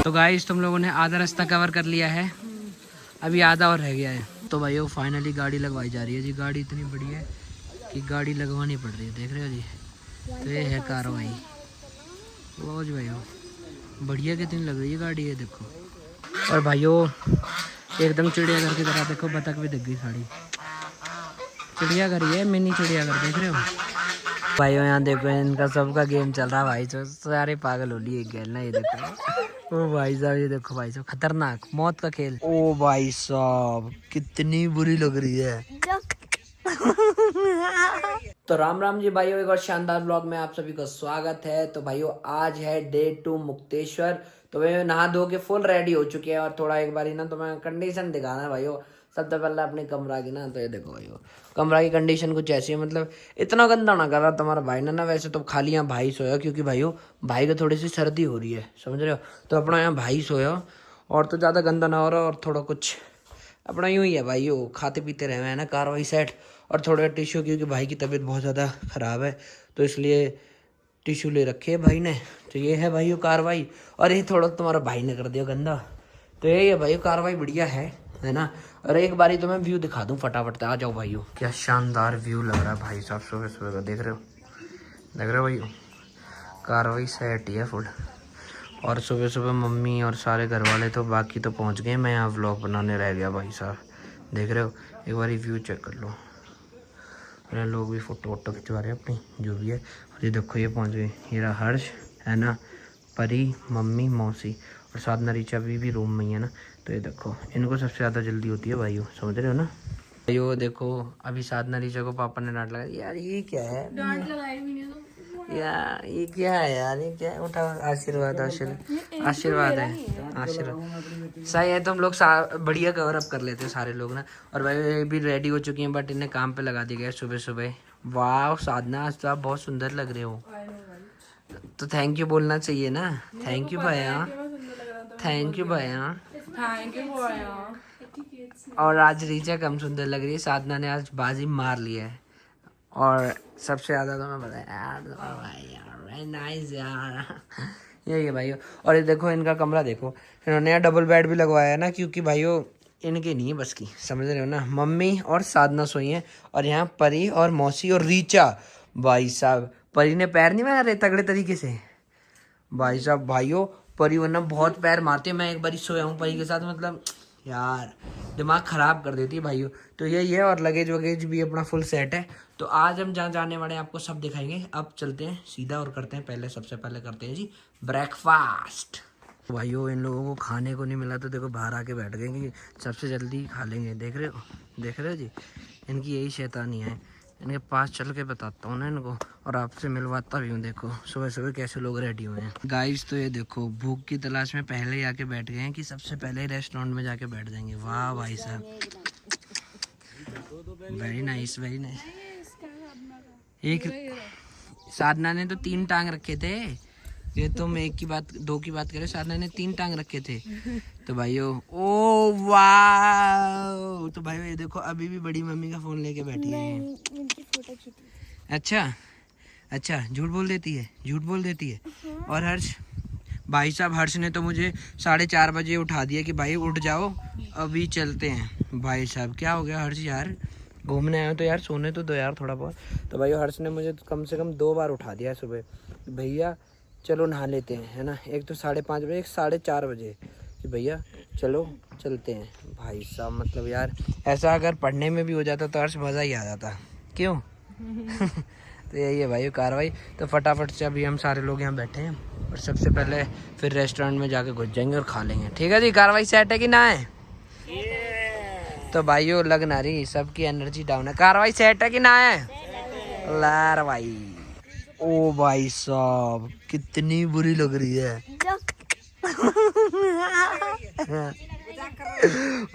तो गाइस तुम लोगों ने आधा रास्ता कवर कर लिया है, अभी आधा और रह गया है। तो भाई वो फाइनली गाड़ी लगवाई जा रही है जी। गाड़ी इतनी बड़ी है कि गाड़ी लगवानी पड़ रही है, देख रहे हो जी। तो ये है कार्रवाई। वो जी भाई बढ़िया कितनी लग रही है गाड़ी, ये देखो। और भाइयों एकदम चिड़ियाघर की तरह देखो, बतख भी दिख गई साड़ी। चिड़ियाघर ही है, मिनी चिड़ियाघर, देख रहे हो भाइयों। यहाँ देखो इनका सबका गेम चल रहा है भाई, जो सारे पागल हो लिए खेल ना। ये देखो ओ भाई साहब, ये देखो भाई साहब, खतरनाक मौत का खेल। ओ भाई साहब कितनी बुरी लग रही है। तो राम राम जी भाइयों, एक और शानदार ब्लॉग में आप सभी का स्वागत है। तो भाइयों आज है डे 2 मुक्तेश्वर। तो भाई नहा धो के फुल रेडी हो चुके हैं और थोड़ा एक बारी ना तो मैं कंडीशन दिखाना है भाइयों। सबसे पहले अपने कमरा की ना, तो ये देखो भाइयों कमरा की कंडीशन कुछ ऐसी है, मतलब इतना गंदा ना कर रहा तुम्हारा भाई ना। वैसे तो खाली यहाँ भाई सोया, क्योंकि भाइयों भाई को थोड़ी सी सर्दी हो रही है, समझ रहे हो। तो अपना यहाँ भाई सोया और तो ज़्यादा गंदा ना हो रहा, और थोड़ा कुछ अपना यूँ ही है भाई, वो खाते पीते रहे हैं ना कार्रवाई सेट। और थोड़ा टिश्यू, क्योंकि भाई की तबीयत बहुत ज़्यादा ख़राब है तो इसलिए टिश्यू ले रखे है भाई ने। तो ये है भाई वो कार्रवाई, और ये थोड़ा तुम्हारा भाई ने कर दिया गंदा। तो यही है भाई कार्रवाई, बढ़िया है ना। और एक बारी तो मैं व्यू दिखा दूँ फटाफट, आ जाओ भाइयों। क्या शानदार व्यू लग रहा है भाई साहब सुबह सुबह का, देख रहे हो भाई। कार्रवाई सेट ही है फुल। और सुबह सुबह मम्मी और सारे घर वाले तो बाकी तो पहुंच गए, मैं यहाँ व्लॉग बनाने रह गया भाई साहब, देख रहे हो। एक बार व्यू चेक कर लो, मेरे लोग भी फोटो वोटो खिंचवा रहे हैं अपनी, जो भी है। और ये देखो ये पहुंच गए, ये रहा हर्ष है ना, परी, मम्मी, मौसी और साधना रीचा भी रूम में ही है ना। तो ये देखो इनको सबसे ज़्यादा जल्दी होती है भाइयों, समझ रहे हो ना भाइयों। देखो अभी साधना रीचा को पापा ने डांट लगाई, यार ये क्या है, डांट लगाई भी नहीं तो यार ये क्या है यार, ये क्या है। उठा आशीर्वाद, आशीर्वाद है, आशीर्वाद सही है। तो हम लोग बढ़िया कवर अप कर लेते हैं सारे लोग ना। और भाई भी रेडी हो चुकी हैं, बट इन्हें काम पे लगा दिया गया सुबह सुबह। वाह साधना आज तो आप बहुत सुंदर लग रहे हो। तो थैंक यू बोलना चाहिए ना, थैंक यू भैया, थैंक यू भैया, थैंक यू भैया। और आज रीचा कम सुंदर लग रही है, साधना ने आज बाजी मार ली है। और सबसे ज़्यादा तो मैं बताया यार भाई, यार नाइस यार, यही है भाइयों। और ये देखो इनका कमरा देखो, इन्होंने यहाँ डबल बेड भी लगवाया है ना, क्योंकि भाइयों इनके नहीं है बस की, समझ रहे हो ना। मम्मी और साधना सोई हैं, और यहाँ परी और मौसी और रीचा। भाई साहब परी ने पैर नहीं मारे तगड़े तरीके से भाई साहब। भाइयों परी वरना बहुत पैर मारती है, मैं एक बार सोया हूँ परी के साथ, मतलब यार दिमाग ख़राब कर देती है भाइयों। तो यही है, और लगेज वगेज भी अपना फुल सेट है। तो आज हम जहाँ जाने वाले हैं आपको सब दिखाएंगे। अब चलते हैं सीधा और करते हैं, पहले सबसे पहले करते हैं जी ब्रेकफास्ट। भाइयों इन लोगों को खाने को नहीं मिला तो देखो बाहर आके बैठ गए कि सबसे जल्दी खा लेंगे, देख रहे हो जी। इनकी यही शैतानी है, इनके पास चल के बताता हूँ ना इनको, और आपसे मिलवाता भी हूँ। देखो सुबह सुबह कैसे लोग रेडी हुए हैं गाइस। तो ये देखो भूख की तलाश में पहले ही आके बैठ गए हैं कि सबसे पहले ही रेस्टोरेंट में जाके बैठ जाएंगे। वाह भाई साहब, वेरी नाइस वेरी नाइस। एक साधना ने तो 3 टांग रखे थे, ये तुम एक की बात 2 की बात करे, साधना ने 3 टांग रखे थे। तो भाइयों ओ वाह, तो भाइयों ये देखो अभी भी बड़ी मम्मी का फोन लेके बैठी है। अच्छा झूठ बोल देती है। और हर्ष भाई साहब, हर्ष ने तो मुझे 4:30 बजे उठा दिया कि भाई उठ जाओ अभी चलते हैं। भाई साहब क्या हो गया हर्ष, यार घूमने आए हो तो यार सोने तो दो यार थोड़ा बहुत। तो भाई हर्ष ने मुझे कम से कम 2 बार उठा दिया सुबह, भैया चलो नहा लेते हैं, है ना। एक तो 5:30 बजे, एक 4:30 बजे कि भैया चलो चलते हैं। भाई साहब मतलब यार ऐसा अगर पढ़ने में भी हो जाता तो हर्ष मज़ा ही आ जाता, क्यों। तो यही है भाई कार्रवाई। तो फटाफट से अभी हम सारे लोग यहाँ बैठे हैं, और सबसे पहले फिर रेस्टोरेंट में जाके घुस जाएंगे और खा लेंगे, ठीक है जी। कार्रवाई सेट है कि ना है? तो भाइयों लग ना रही, सबकी एनर्जी डाउन है। कार्रवाई सेट है कि ना है? लार भाई ओ भाई साहब कितनी बुरी लग रही है।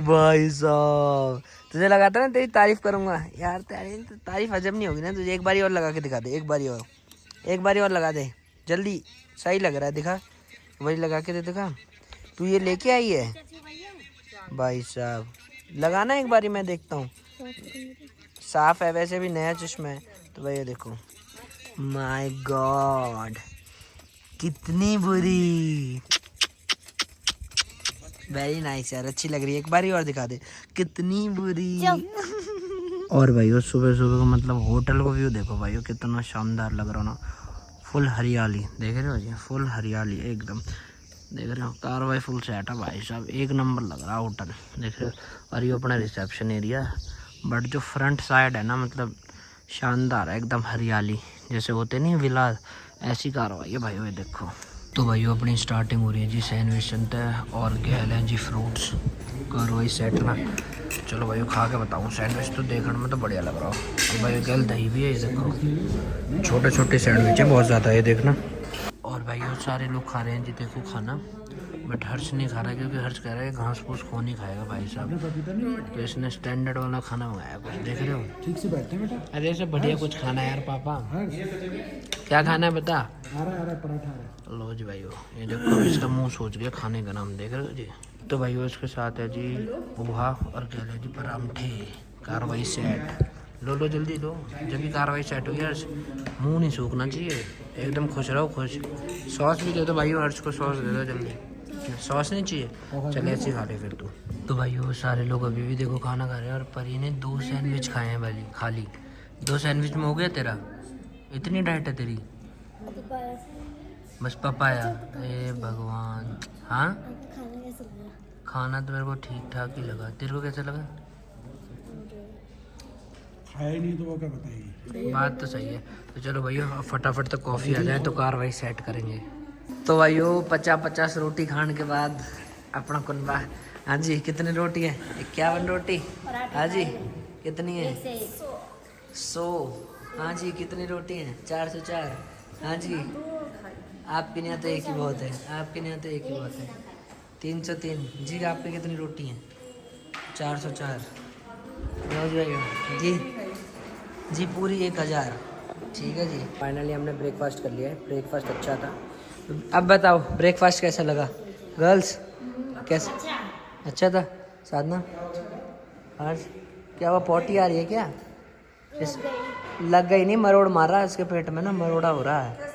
भाई साहब तुझे लगा था ना तेरी तारीफ करूंगा यार, तेरी तारीफ हजम नहीं होगी ना तुझे। एक बारी और लगा के दिखा दे, एक बारी और लगा दे जल्दी। सही लग रहा है, दिखा वही लगा के दे, दिखा। तू ये लेके आई है भाई साहब, लगाना एक बारी मैं देखता हूँ। साफ है वैसे भी, नया चश्मा है। तो भाई ये देखो, माय गॉड कितनी बुरी। वेरी नाइस यार, अच्छी लग रही है। एक बार ही और दिखा दे कितनी बुरी। और भाई सुबह सुबह को मतलब होटल को व्यू देखो भाई, कितना शानदार लग रहा ना। फुल हरियाली देख रहे हो जी, फुल हरियाली एकदम देख रहे हो। कारवाई फुल सेट है भाई साहब, एक नंबर लग रहा होटल देख रहे हो। और ये अपना रिसेप्शन एरिया, बट जो फ्रंट साइड है ना मतलब शानदार है एकदम, हरियाली जैसे होते नहीं विला, ऐसी कारवाई है भाई। ये देखो तो भाई अपनी स्टार्टिंग हो रही है जी सैंडविच सुनते हैं और गैल हैं जी फ्रूट्स। कारवाई सेट ना, चलो भाई खा के बताऊँ। सैंडविच तो देखने में तो बढ़िया लग रहा हो। और भाई गैल दही भी है, ये देखो छोटे छोटे सैंडविच है, बहुत ज़्यादा है देखना। और भाई वो सारे लोग खा रहे हैं जी देखो खाना, बट हर्ष नहीं खा रहा क्योंकि हर्ष कह रहा है घास फूस कौन नहीं खाएगा भाई साहब। तो इसने स्टैंडर्ड वाला खाना मंगाया कुछ, देख रहे हो। ठीक से बैठे बेटा, अरे ऐसे बढ़िया कुछ खाना है यार पापा। क्या खाना है बता। आ रहा पराठा। लो जी भाई ये देखो, इसका मुंह सोच गया खाने का नाम, देख रहे हो जी। तो भाई इसके साथ है जी पोहा और क्या है जी परांठे। कारवाई सेट, लो लो जल्दी लो, जब भी कार्रवाई सेट हो गया। मुंह नहीं सूखना चाहिए, एकदम खुश रहो खुश। सॉस भी दे दो भाई, अर्ज को सॉस दे दो जल्दी। सॉस नहीं चाहिए, चले ऐसे खा ले फिर तू। तो भाई वो सारे लोग अभी भी देखो खाना खा रहे हैं, और परी ने 2 सैंडविच खाए हैं भाई खाली। 2 सैंडविच में हो गया तेरा, इतनी डाइट है तेरी। बस पपाया, ए भगवान। हाँ खाना तो मेरे को ठीक ठाक ही लगा, तेरे को कैसा लगा। खाया नहीं तो वो क्या बताएगी। बात तो सही है। तो चलो भैया फटाफट तक कॉफ़ी आ जाए तो कार्रवाई सेट करेंगे। तो भाइयों 50-50 रोटी खाने के बाद अपना कुनबा। हाँ जी कितनी रोटी है, 51 रोटी। हाँ जी कितनी है, 100। हाँ जी कितनी रोटी है, 404। हाँ जी आपके यहाँ तो एक ही बहुत है, आपके यहाँ तो एक ही बहुत है, 303। जी आपकी कितनी रोटी हैं, 404। जी जी पूरी 1000। ठीक है जी। फाइनली हमने ब्रेकफास्ट कर लिया है, ब्रेकफास्ट अच्छा था। अब बताओ ब्रेकफास्ट कैसा लगा गर्ल्स, कैसा अच्छा था। साधना आज क्या हुआ, पॉटी आ रही है क्या। इस लग गई नहीं, मरोड़ मारा है इसके पेट में ना, मरोड़ा हो रहा है।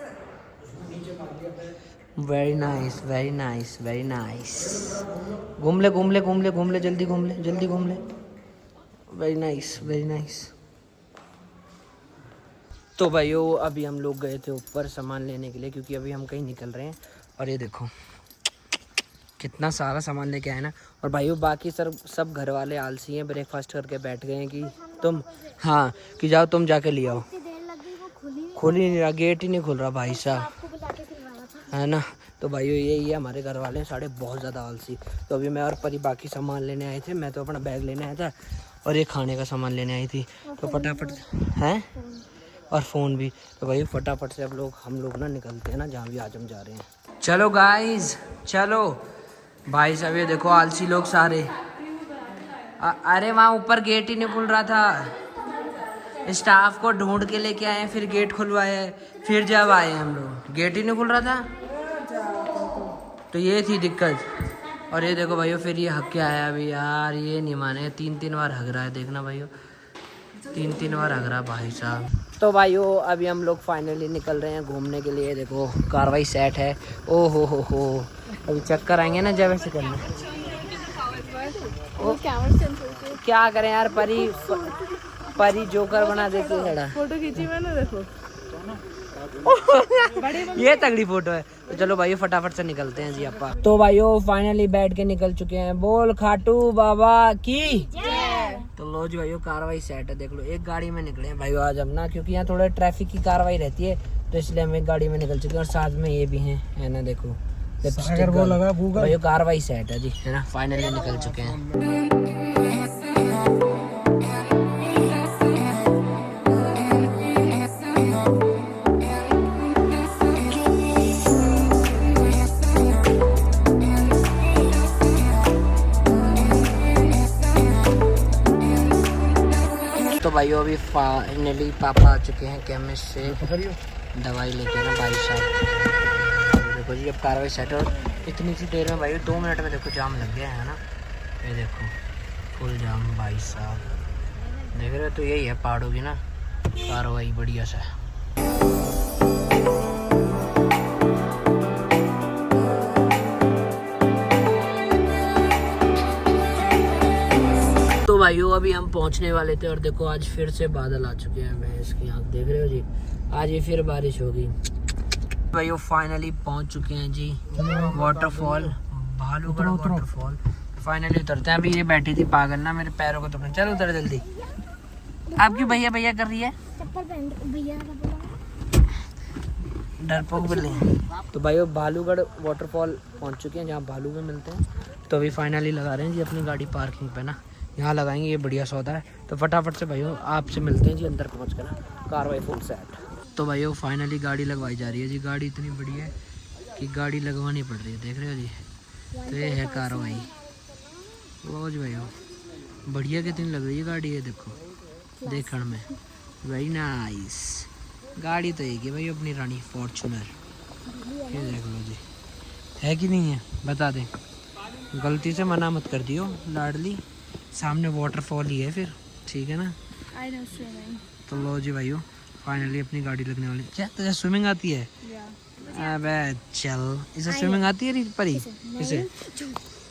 Very nice very nice very nice. घूम ले घूम ले घूम ले घूम ले, जल्दी घूम ले जल्दी घूम ले। Very nice very nice. तो भाइयों अभी हम लोग गए थे ऊपर सामान लेने के लिए, क्योंकि अभी हम कहीं निकल रहे हैं। और ये देखो कितना सारा सामान लेके आए ना। और भाइयों बाकी सब घर वाले आलसी हैं, ब्रेकफास्ट करके बैठ गए हैं कि तुम, हाँ कि जाओ तुम जाके ले आओ। खुल ही नहीं रहा, गेट ही नहीं खुल रहा भाई साहब, है ना। तो भाइयों यही है हमारे घर वाले साढ़े बहुत ज़्यादा आलसी। तो अभी मैं और परी बाकी सामान लेने आए थे, मैं तो अपना बैग लेने आया था और ये खाने का सामान लेने आई थी। तो फटाफट हैं और फ़ोन भी। तो भाई फटाफट से अब हम लोग ना निकलते हैं ना, जहाँ भी आज हम जा रहे हैं। चलो गाइज चलो। भाई साहब ये देखो आलसी लोग सारे। अरे वहाँ ऊपर गेट ही नहीं खुल रहा था, स्टाफ को ढूंढ के लेके आए, फिर गेट खुलवाए, फिर जब आए हम लोग गेट ही नहीं खुल रहा था। तो ये थी दिक्कत। और ये देखो भाइयों फिर ये हक के आया अभी यार, ये नहीं माने, 3 बार हक रहा है, देखना भाइयों 3 बार हक रहा भाई साहब। तो भाइयों अभी हम लोग फाइनली निकल रहे हैं घूमने के लिए। देखो कार्रवाई सेट है, ओ हो अभी चक्कर आएंगे ना जब ऐसे करना। क्या करें यार, परी जोकर बना देती है। फोटो खींची मैंने देखो ये तगड़ी फोटो है। तो चलो भाई फटाफट से निकलते हैं जी अपा। तो भाइयों फाइनली बैठ के निकल चुके हैं, बोल खाटू बाबा की। तो लो जी भाइयों कार्रवाई सेट है, देख लो एक गाड़ी में निकले हैं भाइयों आज हम ना, क्योंकि यहाँ थोड़ा ट्रैफिक की कार्रवाई रहती है, तो इसलिए हम एक गाड़ी में निकल चुके हैं। और साथ में ये भी है ना, देखो अगर वो लगा भाइयों कार्रवाई सेट है जी, है ना। फाइनली निकल चुके हैं। तो भाइयों अभी फाइनली पापा आ चुके हैं केमिस्ट से दवाई लेके ना भाई साहब। देखो जी अब कार्रवाई सेट, और इतनी सी देर में भाई 2 मिनट में देखो जाम लग गया है ना। ये देखो फुल जाम भाई साहब, देख रहे हो। तो यही है पहाड़ों की ना कार्रवाई, बढ़िया सा। अभी हम पहुंचने वाले थे और देखो आज फिर से बादल आ चुके हैं। भैंस की आँख देख रहे हो जी, आज ये फिर बारिश होगी भाई। वो फाइनली पहुंच चुके हैं जी वाटरफॉल, भालूगढ़ वाटरफॉल। फाइनली उतरते हैं। अभी ये बैठी थी पागल ना, मेरे पैरों को तो चल उतर जल्दी। आप क्यों भैया भैया कर रही है? चप्पल पहन भैया डरपोक बिल्ली। तो भाई वो भालूगढ़ वाटरफॉल पहुंच चुके हैं जहाँ भालू भी मिलते हैं। तो अभी फाइनली लगा रहे हैं जी अपनी गाड़ी पार्किंग पे ना, यहाँ लगाएंगे, ये बढ़िया सौदा है। तो फटाफट से भाई आपसे मिलते हैं जी अंदर पहुँच कर ना, कार्रवाई फुल सेट। तो भाई वो फाइनली गाड़ी लगवाई जा रही है जी। गाड़ी इतनी बढ़िया है कि गाड़ी लगवानी पड़ रही है, देख रहे हो जी। तो ये है कार्रवाई वो जी भाई, वो बढ़िया कितनी लग रही है गाड़ी, ये देखो देखने में वेरी नाइस। गाड़ी तो एक ही भाई अपनी रानी फॉर्चूनर, ये देख लो जी, है कि नहीं है बता दें। गलती से मना मत कर दियो लाडली, सामने वाटरफॉल ही है फिर, ठीक है ना। तो लो जी भाइयों फाइनली अपनी गाड़ी लगने वाली। क्या तुझे स्विमिंग आती है? अबे चल, इसे स्विमिंग आती है परी? इसे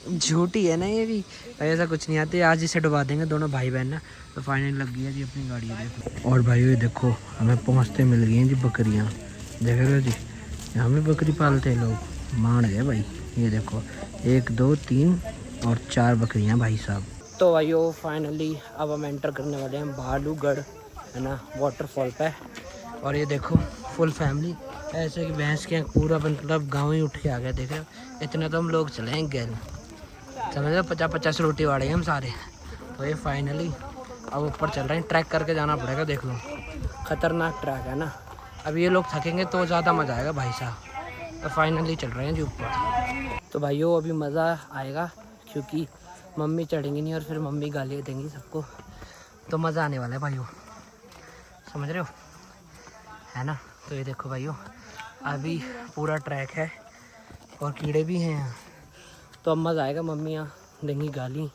झूठी है ना ये भी, ऐसा कुछ नहीं आती। आज इसे डुबा देंगे दोनों भाई बहन ना। तो फाइनली लग गई है जी अपनी गाड़ी, देखो। और भाई ये देखो हमें पहुंचते मिल गई हैं जी बकरियां, देख रहे हो जी। यहाँ भी बकरी पालते हैं लोग, मान गए भाई। ये देखो 1 2 3 और 4 बकरियां भाई साहब। तो भाइयों फाइनली अब हम एंटर करने वाले हैं भालूगढ़ है ना वाटरफॉल पे। और ये देखो फुल फैमिली, ऐसे कि भैंस के पूरा मतलब गाँव ही उठ के आ गया, देख रहे हो। इतना तो हम लोग चले हैं गैल, समझ लो 50-50 रोटी वाड़े हैं हम सारे। तो ये फाइनली अब ऊपर चल रहे हैं, ट्रैक करके जाना पड़ेगा, देख लो खतरनाक ट्रैक है ना। अब ये लोग थकेंगे तो ज़्यादा मज़ा आएगा भाई साहब। तो फाइनली चल रहे हैं जी ऊपर। तो भाइयों अभी मज़ा आएगा क्योंकि मम्मी चढ़ेंगी नहीं और फिर मम्मी गालियाँ देंगी सबको, तो मज़ा आने वाला है भाइयों, समझ रहे हो है ना। तो ये देखो भाइयों अभी पूरा ट्रैक है और कीड़े भी हैं यहाँ, तो अब मज़ा आएगा। मम्मी यहाँ देंगी गाली,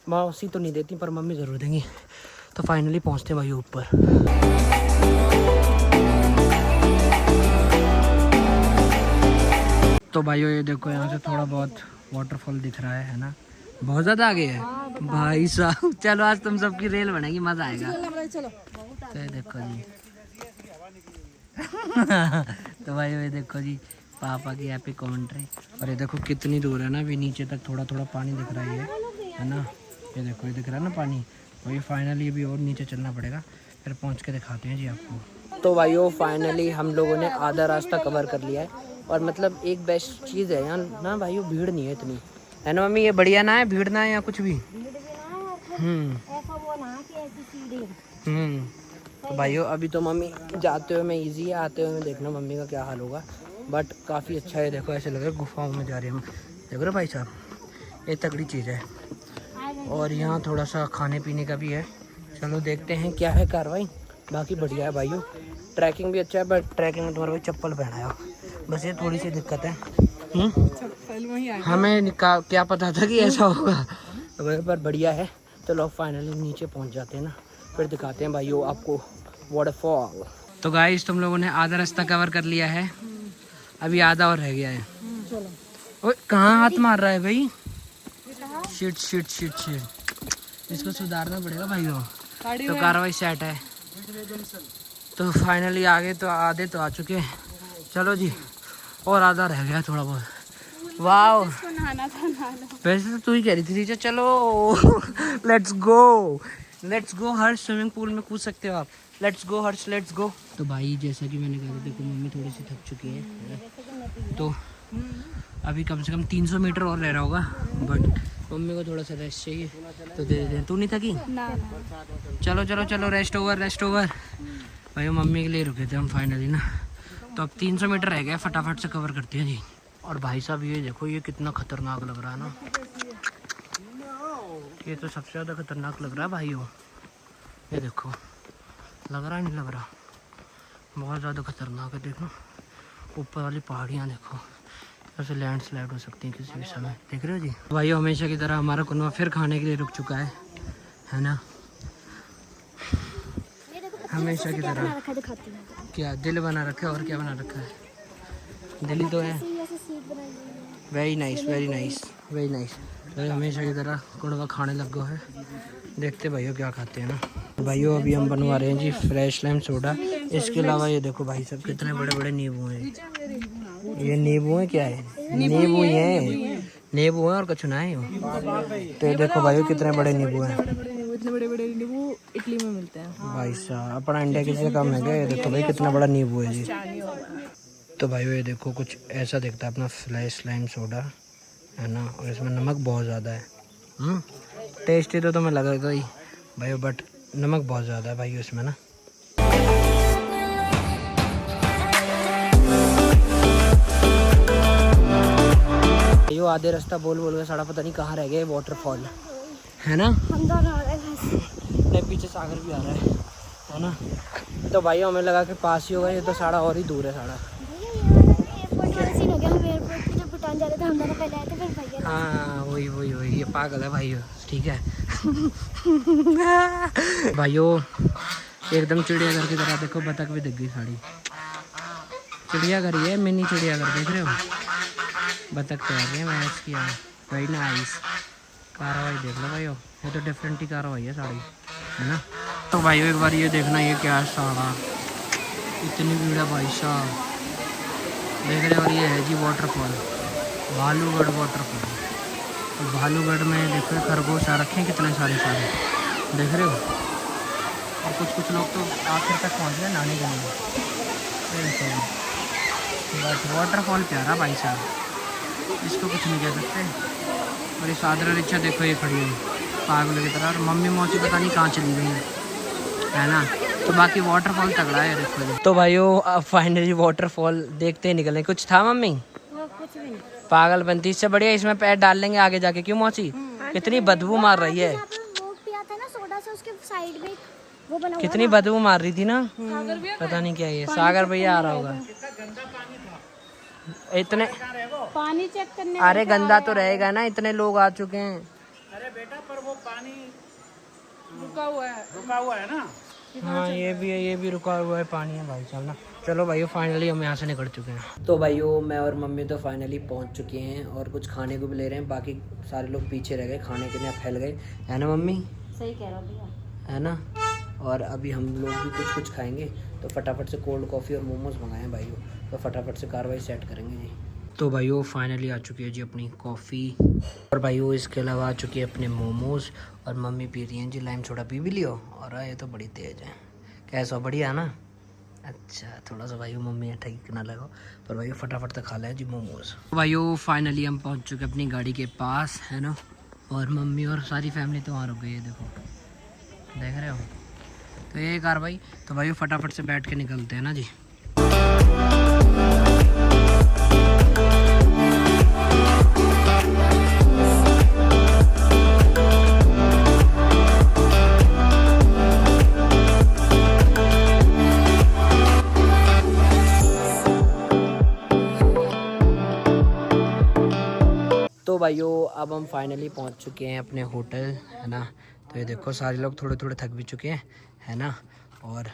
मौसी तो नहीं देती पर मम्मी ज़रूर देंगी। तो फाइनली पहुँचते हैं भाई ऊपर। तो भाइयों ये देखो यहाँ से थोड़ा बहुत वाटरफॉल दिख रहा है ना, बहुत ज़्यादा आगे है भाई साहब। चलो आज तुम सबकी रेल बनेगी, मज़ा आएगा। तो ये देखो जी तो भाई ये देखो जी पापा की हैप्पी कमेंट्री। और ये देखो कितनी दूर है ना, अभी नीचे तक थोड़ा थोड़ा पानी दिख रहा है ना। ये देखो ये दिख रहा है ना पानी। वही फाइनली अभी और नीचे चलना पड़ेगा, फिर पहुंच के दिखाते हैं जी आपको। तो भाइयों फाइनली हम लोगों ने आधा रास्ता कवर कर लिया है। और मतलब एक बेस्ट चीज़ है यहाँ ना भाइयों, भीड़ नहीं है इतनी, है ना मम्मी। ये बढ़िया ना है, भीड़ ना है या कुछ भी। तो भाइयों अभी तो मम्मी जाते हुए में ईजी है, आते हुए में देखना मम्मी का क्या हाल होगा। बट काफ़ी अच्छा है, देखो ऐसे लग रहा है गुफाओं में जा रहे हैं हम, देख रहे हो भाई साहब, ये तगड़ी चीज़ है। और यहाँ थोड़ा सा खाने पीने का भी है, चलो देखते हैं क्या है कार्रवाई। बाकी बढ़िया है भाइयों, ट्रैकिंग भी अच्छा है, बट ट्रैकिंग में तुम्हारा भाई चप्पल पहनाया, बस ये थोड़ी सी दिक्कत है। हमें क्या पता था कि ऐसा होगा, पर बढ़िया है। तो लोग फाइनली नीचे पहुँच जाते हैं ना, फिर दिखाते हैं भाइयों आपको वाटरफॉल। तो गाइस तुम लोगों ने आधा रास्ता कवर कर लिया है, अभी आधा और रह गया है। ओए कहाँ हाथ मार रहा है भाई? शिट शिट शिट शिट, इसको सुधारना पड़ेगा भाइयों। तो कार्रवाई सेट है। तो फाइनली आगे तो आधे तो आ चुके हैं, चलो जी और आधा रह गया थोड़ा बहुत। वाओ वैसे तो तू ही कह रही थी चलो let's go Harsh, swimming pool में कूद सकते हो आप, let's go Harsh let's go. तो भाई जैसा कि मैंने कहा देखो मम्मी थोड़ी सी थक चुकी है, तो अभी कम से कम 300 मीटर और रह रहा होगा, बट मम्मी को थोड़ा सा रेस्ट चाहिए तो दे देते हैं। तू नहीं थकी? चलो चलो चलो रेस्ट ओवर। भाई मम्मी के लिए रुके थे हम फाइनली ना। तो अब 300 मीटर रह गया, फटाफट से कवर करते हैं जी। और भाई साहब ये देखो ये कितना खतरनाक लग रहा है ना, ये तो सबसे ज़्यादा खतरनाक लग रहा है भाइयों। ये देखो लग रहा है नहीं लग रहा, बहुत ज़्यादा खतरनाक है। देखो ऊपर वाली पहाड़ियाँ देखो, ऐसे लैंडस्लाइड हो सकती है किसी भी समय, देख रहे हो जी। भाइयों हमेशा की तरह हमारा कुनवा फिर खाने के लिए रुक चुका है ना, हमेशा की तरह। क्या दिल बना रखा है और क्या बना रखा है? दिल ही तो है। Very nice very nice very nice. भाई हमेशा की तरह कुड़वा खाने लग है। देखते भाइयों क्या खाते हैं ना। भाइयों अभी हम बनवा रहे हैं जी फ्रेश लाइम सोडा। इसके अलावा ये देखो भाई सब कितने बड़े बड़े नींबू हैं। ये नींबू है क्या है? नींबू ही है, नींबू है और कुछ ना है। तो ये देखो भाइयों कितने बड़े नींबू हैं। इतने बड़े बड़े नींबू इटली में मिलते हैं भाई साहब अपना इंडिया किसी से कम है क्या? ये देखो भाई कितना बड़ा नींबू है जी। तो भाइयों ये देखो कुछ ऐसा दिखता है अपना फ्रेश लाइम सोडा है ना, और इसमें नमक बहुत ज़्यादा है। टेस्टी तो तुम्हें लगेगा ही भाई, बट नमक बहुत ज़्यादा है भाई इसमें ना। यो आधे रास्ता बोल बोल के साड़ा पता नहीं कहाँ रह गए वाटरफॉल है ना। नहीं पीछे सागर भी आ रहा है ना। तो भाई हमें लगा कि पास ही होगा, ये तो साड़ा और ही दूर है साड़ा। हाँ वही वही वही, ये पागल है भाई ठीक है। भाइयों एकदम चिड़ियाघर की तरह देखो बतख भी दिख गई साड़ी। चिड़ियाघर ही है, मिनी चिड़ियाघर देख रहे हो। बतख तैर रही है मैच किया भाई नाइस। कार्रवाई देख लो भाइयों, ये तो डिफरेंट ही कार्रवाई है साड़ी है ना। तो भाइयों एक बार ये देखना ये क्या है साड़ा, इतनी भीड़ है भाई साहब देख रहे हो। और ये है जी वाटरफॉल, भालूगढ़ वाटरफॉल। और भालूगढ़ में देखो खरगोश आ रखे हैं कितने सारे देख रहे हो। और कुछ लोग तो आखिर तक पहुँच गए नहाने के लिए। बस वाटरफॉल प्यारा भाई साहब, इसको कुछ नहीं कह सकते। और ये सादरा रिक्शा देखो ये खड़ी है पागल की तरह। और मम्मी मौसी पता नहीं कहाँ चली गई है ना। तो बाकी वाटरफॉल तगड़ा है देखो। तो भाइयों फाइनली वाटरफॉल देखते ही निकले। कुछ था मम्मी? कुछ भी नहीं। पागल बनती, इससे बढ़िया इसमें पैर डाल लेंगे आगे जाके। क्यों मौसी? कितनी बदबू मार रही है। कितनी बदबू मार रही थी ना। पता नहीं क्या ये सागर भैया आ रहा होगा इतने पानी चेक करने। अरे गंदा तो रहेगा ना, इतने लोग आ चुके हैं। अरे बेटा पर वो पानी रुका हुआ है ना। हाँ ये भी है, ये भी रुका हुआ है पानी है भाई साहब ना। चलो भाइयों फाइनली हम यहाँ से निकल चुके हैं। तो भाइयों मैं और मम्मी तो फाइनली पहुँच चुके हैं और कुछ खाने को भी ले रहे हैं। बाकी सारे लोग पीछे रह गए, खाने के लिए फैल गए है ना मम्मी। सही कह रहा भैया है ना। और अभी हम लोग भी कुछ खाएंगे तो फटाफट से कोल्ड कॉफ़ी और मोमोज मंगाए हैं भाइयों। तो फटाफट से कार्रवाई सेट करेंगे जी। तो भाइयों फाइनली आ चुकी है जी अपनी कॉफ़ी। और भाइयों इसके अलावा आ चुकी है अपने मोमोज। और मम्मी पी रही हैं जी लाइम सोडा। पी भी लियो। और ये तो बड़ी तेज़ है। कैसा बढ़िया ना। अच्छा थोड़ा सा भाइयों मम्मी ठीक ना लगाओ, पर भाइयों फटाफट से खा लें जी मोमोज। भाइयों फाइनली हम पहुंच चुके अपनी गाड़ी के पास है ना। और मम्मी और सारी फैमिली तो वहाँ रुक गई है देखो, देख रहे हो। तो ये कार भाई, तो भाइयों फटाफट से बैठ के निकलते हैं ना जी। तो भाइयों अब हम फाइनली पहुंच चुके हैं अपने होटल है ना। तो ये देखो सारे लोग थोड़े थोड़े थक भी चुके हैं है ना। और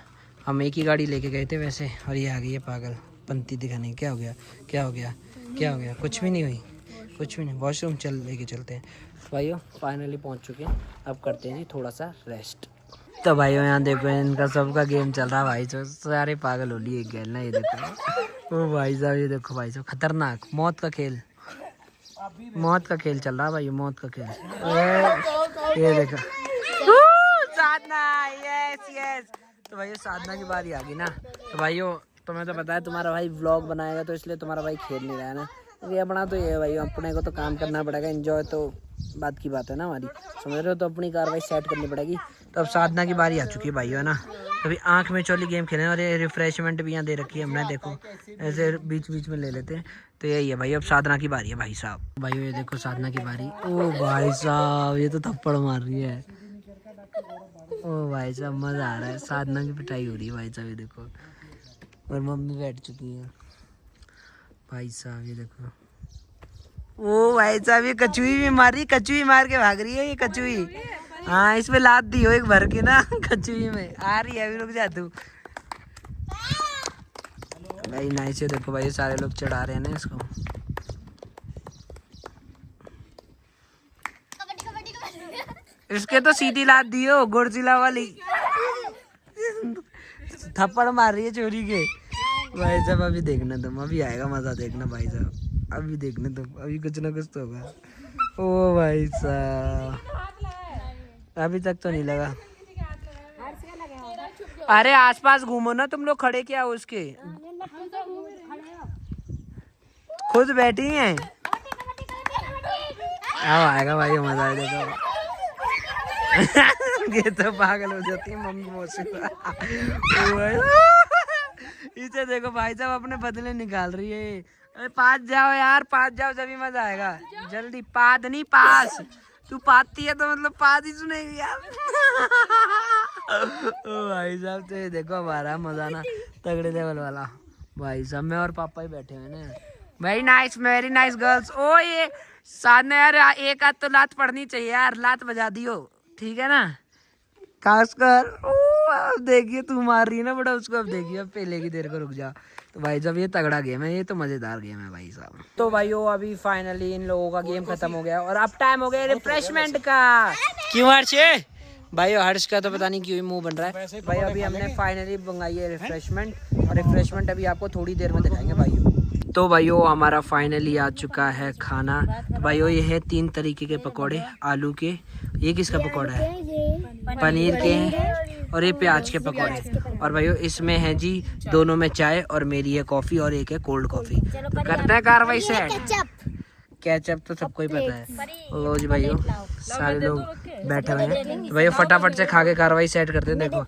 हम एक ही गाड़ी लेके गए थे वैसे, और ये आ गई है पागल पंती दिखाने। क्या हो गया क्या हो गया क्या हो गया? कुछ भी नहीं हुई, कुछ भी नहीं। वॉशरूम चल लेके चलते हैं। भाइयों फाइनली पहुंच चुके हैं, अब करते हैं जी थोड़ा सा रेस्ट। तो भाइयों यहाँ देखो इनका सबका गेम चल रहा है भाई। तो सारे पागल हो लिए खेल ना। ये देखो ओ भाई साहब, ये देखो भाई साहब खतरनाक मौत का खेल, मौत का खेल चल रहा है भाई, मौत का खेल। ये देखो साधना, यस यस। तो भाइयों साधना की बारी आ गई ना। तो भाइयों तुम्हें तो पता है तुम्हारा भाई व्लॉग बनाएगा, तो इसलिए तुम्हारा भाई खेल नहीं रहा है ना। ये अपना तो ये है भाई, अपने को तो काम करना पड़ेगा। एंजॉय तो बात की बात है ना हमारी, समझ रहे हो। तो अपनी कार्रवाई सेट करनी पड़ेगी। तो अब साधना की बारी आ चुकी है भाइयों है ना। अभी आंख में चोली गेम खेलें। और ये रिफ्रेशमेंट भी यहाँ दे रखी है हमने, देखो ऐसे बीच बीच में ले लेते हैं। तो यही है भाई, अब साधना की बारी है भाई साहब। भाइयों ये देखो साधना की बारी। ओ भाई साहब ये तो थप्पड़ मार रही है। ओ भाई साहब मज़ा आ रहा है। साधना की पिटाई हो रही है भाई साहब, ये देखो। और मम्मी बैठ चुकी है भाई साहब, ये देखो। ओ भाई साहब ये कचुई भी मार रही, कचुई मार के भाग रही है ये कचुई। हाँ इसमें लाद दी हो एक भर के ना कचुई में आ रही है। अभी रुक जा तू भाई। नाइस है देखो भाई, सारे लोग चढ़ा रहे हैं ना इसको। इसके तो सीधी लात दियो गोडजिला वाली। थप्पड़ मार रही है चोरी के। भाई साहब अभी देखना तुम, अभी आएगा मजा, देखना भाई साहब, अभी देखना तुम, अभी कुछ ना कुछ तो होगा। ओ भाई साहब अभी तक तो नहीं लगा। अरे आसपास घूमो ना तुम लोग, खड़े क्या हो उसके, खुद बैठी हैं। अब आएगा भाई मजा है, देखो। ये तो पागल हो जाती है मम्मी मौसी। इसे देखो भाई साहब अपने बदले निकाल रही है। अरे पास जाओ यार, पास जाओ जब मजा आएगा। जल्दी पाद नहीं पास, तू पाती है तो मतलब पाद ही सुनेगी यार। ओ भाई साहब तो ये देखो हमारा मजा ना तगड़े लेवल वाला। भाई साहब मैं और पापा ही बैठे हुए ना। Very nice girls. ओ ये साथ में यार एक आध तो लात पड़नी चाहिए यार, लात बजा दियो ठीक है ना। खासकर अब देखिए तू मार रही है ना बड़ा उसको, अब देखिए अब पहले की देर को रुक जा। तो भाई साहब ये तगड़ा गेम है, ये तो मजेदार गेम है भाई साहब। तो भाइयों अभी फाइनली इन लोगों का गेम खत्म हो गया और अब टाइम हो गया रिफ्रेशमेंट का। क्यों हर्ष भाई, हर्ष का तो पता नहीं क्यों मुंह बन रहा है भाई। अभी हमने फाइनली मंगाई है रिफ्रेशमेंट, और रिफ्रेशमेंट अभी आपको थोड़ी देर में दिखाएंगे भाइयों। तो भाइयों हमारा फाइनली आ चुका है खाना। भाइयों ये है 3 तरीके के पकोड़े, आलू के, ये किसका पकोड़ा है, पनीर के हैं, और ये प्याज के पकोड़े। और भाइयों इसमें है जी दोनों में चाय, और मेरी है कॉफी और एक है कोल्ड कॉफी। तो करते हैं कार्रवाई से। केचप तो सबको ही पता है। लो जी भाइयों सारे लोग बैठे हुए हैं, तो भाइयों फटाफट से खा के कार्रवाई सेट करते हैं। देखो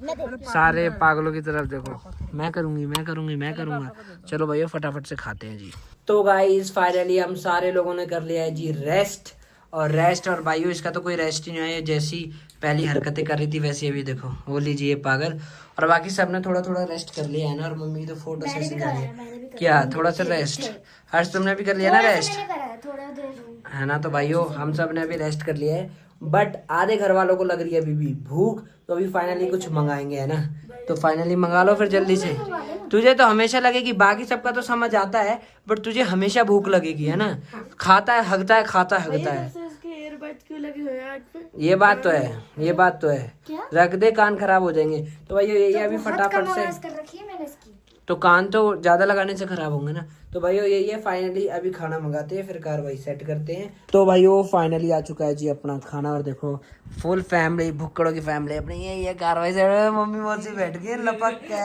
सारे पागलों की तरफ देखो, मैं करूंगा। चलो भाइयों फटाफट से खाते हैं जी। तो गाइस फाइनली हम सारे लोगों ने कर लिया है जी रेस्ट। और भाइयों इसका तो कोई रेस्ट ही नहीं है, जैसी पहली हरकतें कर रही थी वैसे अभी देखो वो लीजिए पागल। और बाकी सब ने थोड़ा थोड़ा रेस्ट कर लिया है ना, और मम्मी की तो फोटो सेशन जा रही है क्या, थोड़ा सा रेस्ट। हर्ष तुमने भी कर लिया ना रेस्ट, है ना। तो भाइयों हम सब ने अभी रेस्ट कर लिया है, बट आधे घर वालों को लग रही है अभी भी भूख, तो अभी फाइनली कुछ मंगाएंगे है ना। तो फाइनली मंगा लो फिर जल्दी से। तुझे तो हमेशा लगेगी, बाकी सबका तो समझ आता है, बट तुझे हमेशा भूख लगेगी है ना। खाता है हगता है, खाता है हगता है। ये बात तो है, रख दे कान खराब हो जाएंगे। तो भाई ये अभी फटाफट से, तो कान तो ज्यादा लगाने से खराब होंगे ना। तो भाइयों ये फाइनली अभी खाना मंगाते हैं, फिर कार्रवाई सेट करते हैं। तो भाइयों फाइनली आ चुका है जी अपना खाना, और देखो फुल फैमिली, भुक्कड़ों की फैमिली अपनी ये कार्रवाई सेट। मम्मी मौसी बैठ गई लपक के।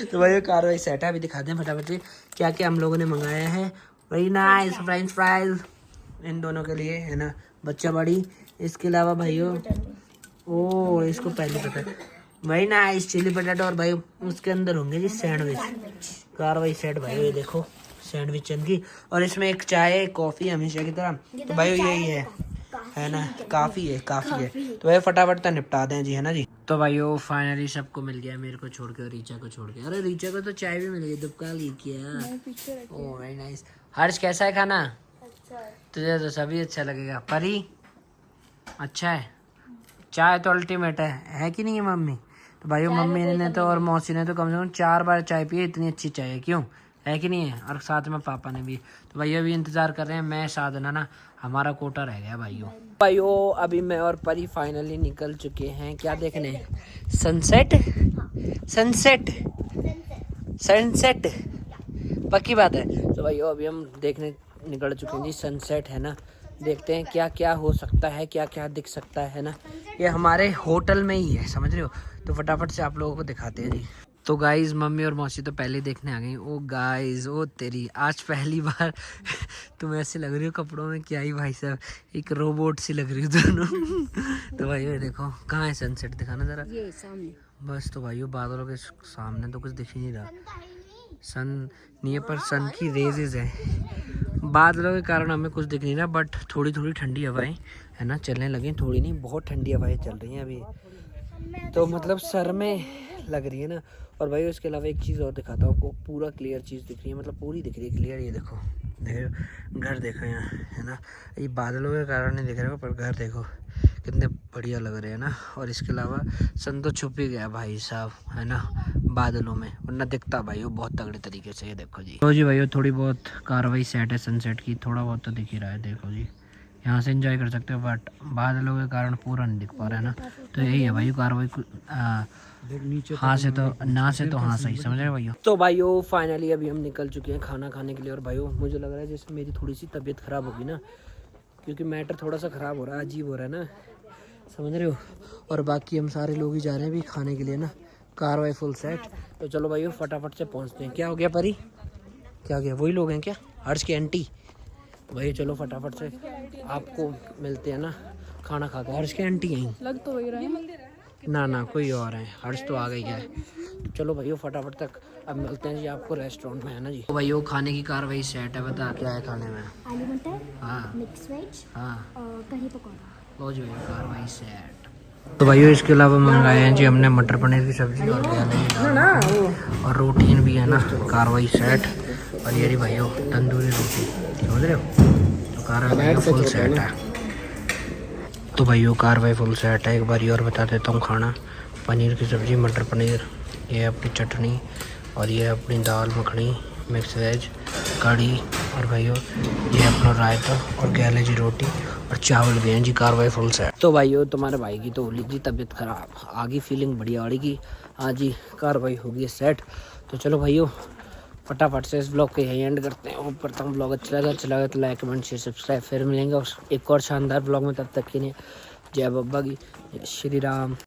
तो भाइयों कार्रवाई सेट है, अभी दिखाते हैं फटाफट से क्या क्या हम लोगों ने मंगाया है। वेरी नाइस फ्रेंच फ्राइज इन दोनों के लिए है ना, बच्चा बड़ी। इसके अलावा भाइयों ओ इसको पहले पता है, भाई नाइस चिली पटेटो। और भाई उसके अंदर होंगे जी सैंडविच, कार्रवाई सेट भाई। ये देखो सैंडविच की, और इसमें एक चाय कॉफी हमेशा की तरह। तो भाई यही है ना, काफी है। तो भाई फटाफट तो निपटा दें जी है ना जी। तो भाइयों फाइनली सबको मिल गया, मेरे को छोड़ के और रीचा को छोड़ के। अरे रीचा को तो चाय भी मिल गई, दुबका ली क्या। Oh very nice. हर्ष कैसा है खाना? तुझे तो सभी अच्छा लगेगा। परी अच्छा है, चाय तो अल्टीमेट है कि नहीं है मम्मी? तो भाइयों मम्मी ने तो और मौसी ने तो कम से कम 4 बार चाय पी है, इतनी अच्छी चाय है, क्यों है कि नहीं है? और साथ में पापा ने भी। तो भाइयों अभी इंतजार कर रहे हैं, मैं साधना ना, हमारा कोटा रह गया भाइयों। अभी मैं और परी फाइनली निकल चुके हैं, क्या देखने? सनसेट पक्की बात है। तो भाइयों अभी हम देखने निकल चुके हैं जी सनसेट है ना। देखते हैं क्या क्या हो सकता है, क्या क्या दिख सकता है ना। ये हमारे होटल में ही है, समझ रहे हो। तो फटाफट से आप लोगों को दिखाते हैं जी। तो गाइज मम्मी और मौसी तो पहले देखने आ गई। ओ गाइज ओ तेरी, आज पहली बार तुम ऐसे लग रही हो कपड़ों में, क्या ही भाई साहब, एक रोबोट सी लग रही हो दोनों। तो भाई ये देखो कहाँ है सनसेट, दिखाना जरा। ये सामने बस। तो भाइयों बादलों के सामने तो कुछ दिख ही नहीं रहा, सन नहीं है पर सन की रेजेज है। बादलों के कारण हमें कुछ दिख नहीं रहा, बट थोड़ी थोड़ी ठंडी हवाएं है ना चलने लगी, थोड़ी नहीं बहुत ठंडी हवाएं चल रही हैं अभी, तो मतलब सर में लग रही है ना। और भाई उसके अलावा एक चीज़ और दिखाता हूँ आपको, पूरा क्लियर चीज़ दिख रही है, मतलब पूरी दिख रही है क्लियर। ये देखो घर देखो यहाँ है ना, ये बादलों के कारण नहीं दिख रहे हो, पर घर देखो कितने बढ़िया लग रहे हैं ना। और इसके अलावा सन तो छुप ही गया भाई साहब है ना बादलों में, वरना दिखता भाई वो बहुत तगड़े तरीके से। ये देखो जी। तो जी भाई थोड़ी बहुत कार्रवाई सेट है सनसेट की, थोड़ा बहुत तो दिख ही रहा है, देखो जी यहाँ से एंजॉय कर सकते हो, बट बादलों के कारण पूरा नहीं दिख पा रहा है ना। तो यही है भाई कार्रवाई, हाँ से तो ना से तो हाँ सही, समझ रहे हो भाइयों। तो भाइयों फाइनली अभी हम निकल चुके हैं खाना खाने के लिए। और भाइयों मुझे लग रहा है जैसे मेरी थोड़ी सी तबीयत ख़राब होगी ना, क्योंकि मैटर थोड़ा सा ख़राब हो रहा है, अजीब हो रहा है ना, समझ रहे हो। और बाकी हम सारे लोग ही जा रहे हैं अभी खाने के लिए ना, कार्रवाई फुल सेट। तो चलो भाइयों फटाफट से पहुँचते हैं। क्या हो गया परी, क्या हो गया, वही लोग हैं क्या, हर्ष की आंटी। भाई चलो फटाफट से आपको मिलते हैं ना खाना खा के। हर्ष की आंटी यहीं लग तो वही रहा है ना कोई और है, हर्ष तो आ गई है। तो चलो भाइयों फटाफट तक अब मिलते हैं जी आपको रेस्टोरेंट में, है ना जी। तो भाइयों खाने की कार्रवाई सेट है, बता क्या है खाने में। आलू मटर, हाँ मिक्स वेज हाँ और कढ़ी पकौड़ा। लो जी भैया कार्रवाई सेट। तो भाइयों इसके अलावा मंगाए हैं जी हमने मटर पनीर की सब्जी और और रोटीन भी है ना, कार्रवाई सेट। और ये रही भाइयों तंदूरी रोटी, समझ रहे हो। तो कार्रवाई फुल सेट है। तो भाइयों कार्रवाई फुल सेट है। एक बार और बता देता हूँ खाना, पनीर की सब्ज़ी, मटर पनीर, ये अपनी चटनी, और ये अपनी दाल मखनी, मिक्स वेज, कढ़ी, और भाइयों ये अपना रायता और कैलेजी रोटी और चावल भी हैं जी, कार्रवाई फुल सेट। तो भाइयों तुम्हारे भाई की तो होली जी तबीयत खराब, आगे फीलिंग बढ़िया वाली की, हाँ जी कार्रवाई होगी सेट। तो चलो भाइयों फटाफट से इस ब्लॉग के यही एंड करते हैं। होप करता हूँ ब्लॉग अच्छा लगा तो लाइक कमेंट शेयर सब्सक्राइब। फिर मिलेंगे एक और शानदार ब्लॉग में, तब तक के लिए जय बब्बा की, जय श्री राम।